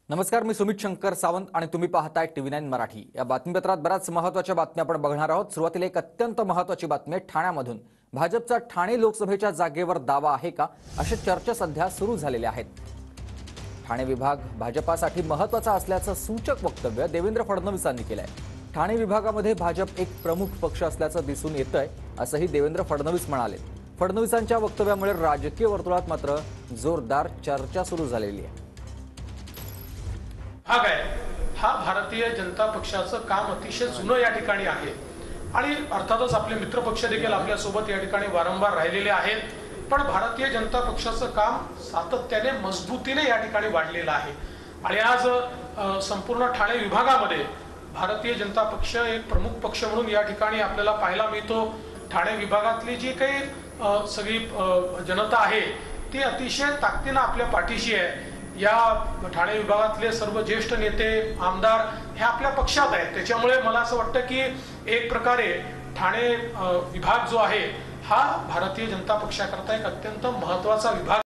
नमस्कार, मी सुमित शंकर सावंत आणि तुम्ही पाहताय TV9 मराठी। या बातमीपत्रात बऱ्याच महत्त्वाच्या बातम्या आपण बघणार आहोत। सुरुवातीला एक अत्यंत महत्त्वाची बातमी आहे ठाण्यामधून। भाजपचा ठाणे लोकसभेच्या जागेवर दावा आहे का, अशी चर्चा सध्या सुरू झालेली आहे। ठाणे विभाग भाजपासाठी महत्त्वाचा असल्याचं सूचक वक्तव्य देवेंद्र फडणवीसांनी केलंय। ठाणे विभागामध्ये भाजप एक प्रमुख पक्ष असल्याचं दिसून येतंय, असंही देवेंद्र फडणवीस म्हणाले। फडणवीसांच्या वक्तव्यामुळे राजकीय वर्तुळात मात्र जोरदार चर्चा सुरू झालेली आहे। हा भारतीय जनता पक्षाचं काम अतिशय जुनं या ठिकाणी आहे आणि अर्थातच आपले मित्रपक्ष देखील आपल्या सोबत या ठिकाणी वारंवार राहिलेले आहेत। पण भारतीय जनता पक्षाचं काम सातत्याने मजबूतीने या ठिकाणी वाढलेलं आहे आणि आज संपूर्ण ठाणे विभागामध्ये भारतीय जनता पक्ष एक प्रमुख पक्ष म्हणून या ठिकाणी आपल्याला पाहायला मिळतो। ठाणे विभागातली जी काही सगळी जनता आहे ती अतिशय ताकदीने आपल्या पाठीशी आहे। या ठाणे विभागातले सर्व ज्येष्ठ नेते आमदार हे आपल्या पक्षात आहेत। त्याच्यामुळे मला असं वाटतं की एक प्रकारे ठाणे विभाग जो आहे हा भारतीय जनता पक्षाकरता एक अत्यंत महत्त्वाचा विभाग